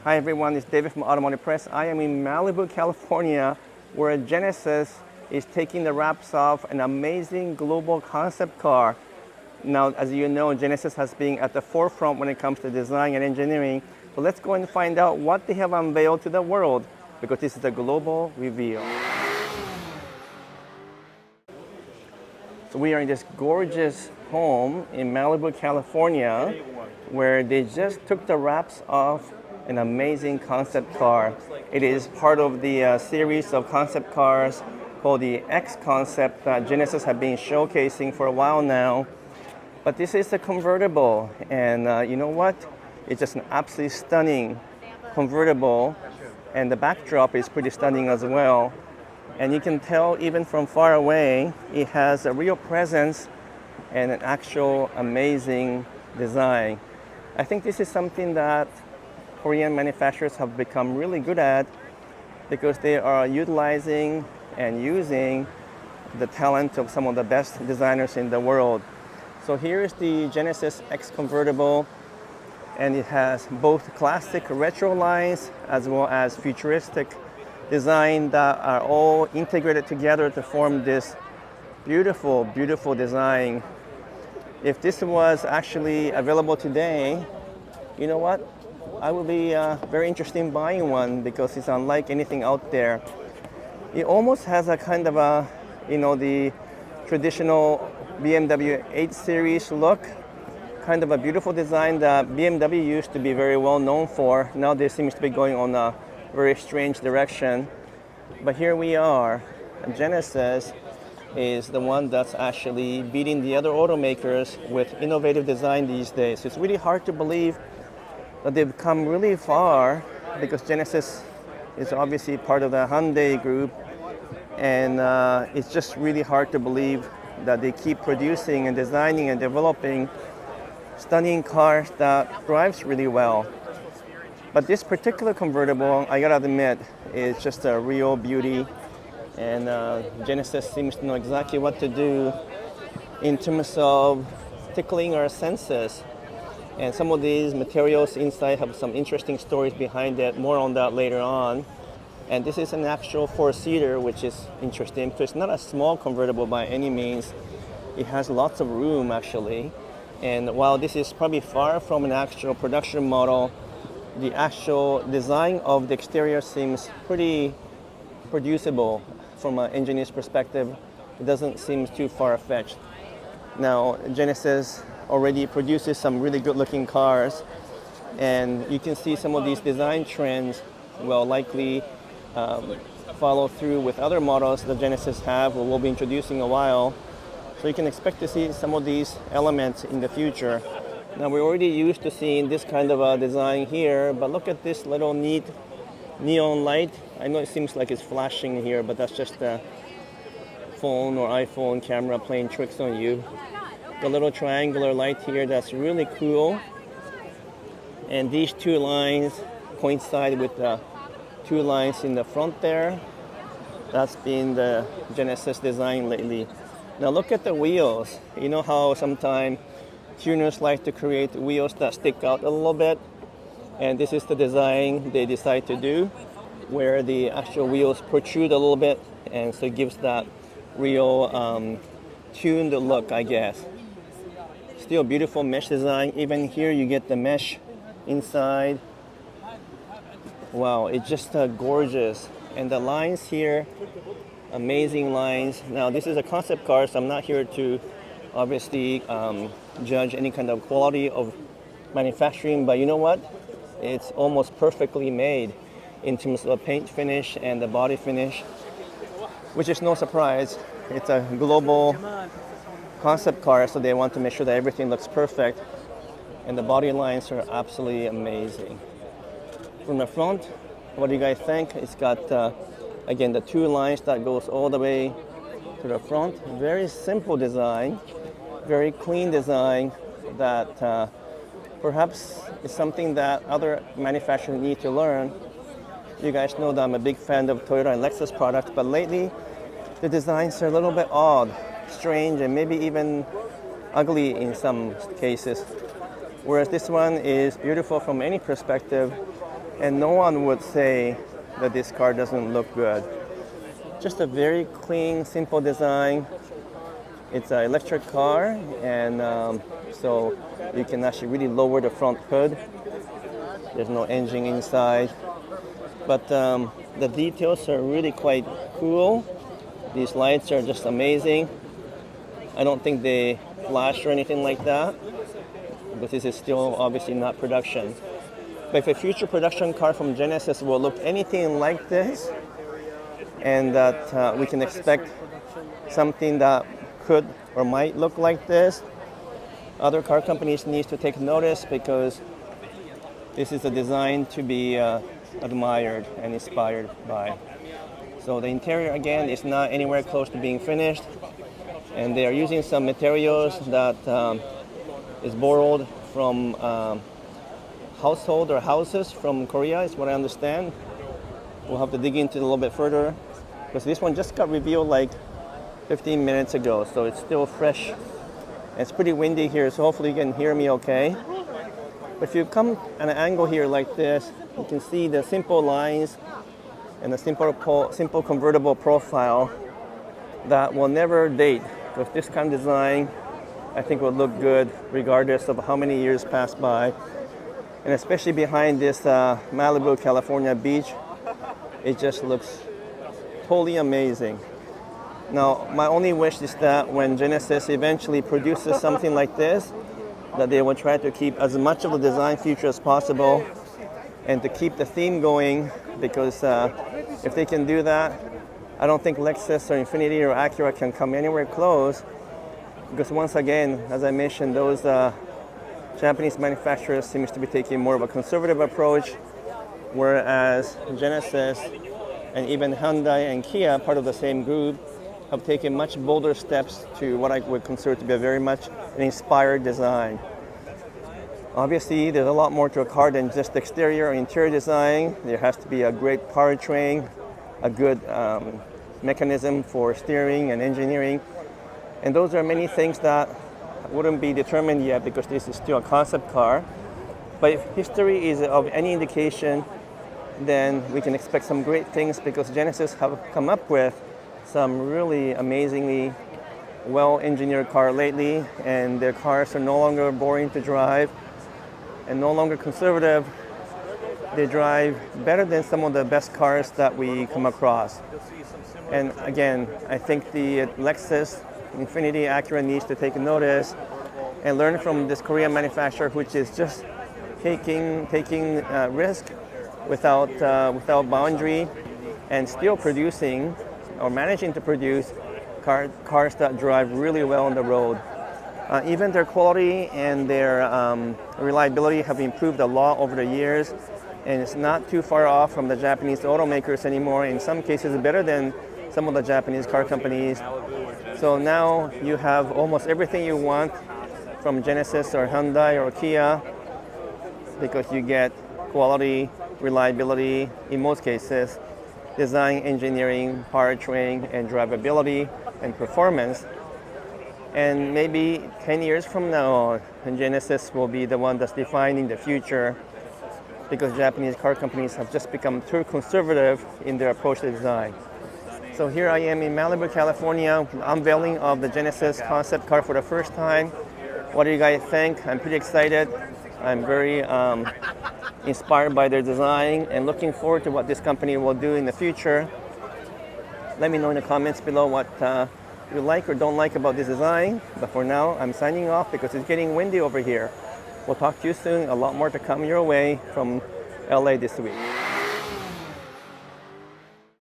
Hi everyone, it's David from Automotive Press. I am in Malibu, California, where Genesis is taking the wraps off an amazing global concept car. Now, as you know, Genesis has been at the forefront when it comes to design and engineering. So let's go and find out what they have unveiled to the world, because this is a global reveal. So we are in this gorgeous home in Malibu, California, where they just took the wraps off an amazing concept car. It is part of the series of concept cars called the X concept that Genesis have been showcasing for a while now. But this is a convertible, and you know what? It's just an absolutely stunning convertible, and the backdrop is pretty stunning as well. And you can tell even from far away, it has a real presence and an actual amazing design. I think this is something that Korean manufacturers have become really good at, because they are utilizing and using the talent of some of the best designers in the world. So here is the Genesis X convertible, and it has both classic retro lines as well as futuristic design that are all integrated together to form this beautiful, beautiful design. If this was actually available today, you know what? I would be very interested in buying one, because it's unlike anything out there. It almost has a kind of a, the traditional BMW 8 Series look, kind of a beautiful design that BMW used to be very well known for. Now they seems to be going on a very strange direction. But here we are. Genesis is the one that's actually beating the other automakers with innovative design these days. It's really hard to believe that they've come really far, because Genesis is obviously part of the Hyundai group, and it's just really hard to believe that they keep producing and designing and developing stunning cars that drives really well. But this particular convertible, I gotta admit, is just a real beauty, and Genesis seems to know exactly what to do in terms of tickling our senses. And some of these materials inside have some interesting stories behind it. More on that later on. And this is an actual four-seater, which is interesting, because it's not a small convertible by any means. It has lots of room, actually. And while this is probably far from an actual production model, the actual design of the exterior seems pretty producible from an engineer's perspective. It doesn't seem too far-fetched. Now, Genesis already produces some really good-looking cars, and you can see some of these design trends will likely follow through with other models that Genesis have or will be introducing a while. So you can expect to see some of these elements in the future. Now, we're already used to seeing this kind of a design here, but look at this little neat neon light. I know it seems like it's flashing here, but that's just a phone or iPhone camera playing tricks on you. The little triangular light here, that's really cool. And these two lines coincide with the two lines in the front there. That's been the Genesis design lately. Now look at the wheels. You know how sometimes tuners like to create wheels that stick out a little bit? And this is the design they decide to do, where the actual wheels protrude a little bit, and so it gives that real tuned look, I guess. Still beautiful mesh design. Even here you get the mesh inside. Wow, it's just gorgeous. And the lines here, amazing lines. Now this is a concept car, so I'm not here to obviously judge any kind of quality of manufacturing, but you know what? It's almost perfectly made in terms of the paint finish and the body finish, which is no surprise. It's a global concept car, so they want to make sure that everything looks perfect, and the body lines are absolutely amazing. From the front, what do you guys think? It's got again the two lines that goes all the way to the front. Very simple design, very clean design that perhaps is something that other manufacturers need to learn. You guys know that I'm a big fan of Toyota and Lexus products, but lately the designs are a little bit odd, strange, and maybe even ugly in some cases. Whereas this one is beautiful from any perspective. And no one would say that this car doesn't look good. Just a very clean, simple design. It's an electric car, and so you can actually really lower the front hood. There's no engine inside. But the details are really quite cool. These lights are just amazing. I don't think they flash or anything like that, but this is still obviously not production. But if a future production car from Genesis will look anything like this, and that we can expect something that could or might look like this, other car companies need to take notice, because this is a design to be admired and inspired by. So the interior, again, is not anywhere close to being finished, and they are using some materials that is borrowed from household or houses from Korea, is what I understand. We'll have to dig into it a little bit further, because this one just got revealed like 15 minutes ago, so it's still fresh. And it's pretty windy here, so hopefully you can hear me okay. But if you come at an angle here like this, you can see the simple lines and the simple convertible profile that will never date. With this kind of design, I think will look good regardless of how many years pass by. And especially behind this Malibu, California beach, it just looks totally amazing. Now, my only wish is that when Genesis eventually produces something like this, that they will try to keep as much of the design feature as possible and to keep the theme going, because if they can do that, I don't think Lexus or Infiniti or Acura can come anywhere close, because once again, as I mentioned, those Japanese manufacturers seems to be taking more of a conservative approach, whereas Genesis and even Hyundai and Kia, part of the same group, have taken much bolder steps to what I would consider to be a very much an inspired design. Obviously, there's a lot more to a car than just exterior or interior design. There has to be a great powertrain, a good mechanism for steering and engineering. And those are many things that wouldn't be determined yet, because this is still a concept car. But if history is of any indication, then we can expect some great things, because Genesis have come up with some really amazingly well-engineered car lately, and their cars are no longer boring to drive and no longer conservative. They drive better than some of the best cars that we come across. And again, I think the Lexus, Infiniti, Acura needs to take notice and learn from this Korean manufacturer, which is just taking risk without boundary, and still producing or managing to produce cars that drive really well on the road. Even their quality and their reliability have improved a lot over the years, and it's not too far off from the Japanese automakers anymore. In some cases, better than some of the Japanese car companies. So now you have almost everything you want from Genesis or Hyundai or Kia, because you get quality, reliability, in most cases, design, engineering, powertrain, and drivability and performance. And maybe 10 years from now, Genesis will be the one that's defining the future, because Japanese car companies have just become too conservative in their approach to design. So here I am in Malibu, California, unveiling of the Genesis concept car for the first time. What do you guys think? I'm pretty excited. I'm very inspired by their design and looking forward to what this company will do in the future. Let me know in the comments below what you like or don't like about this design. But for now, I'm signing off because it's getting windy over here. We'll talk to you soon. A lot more to come your way from LA this week.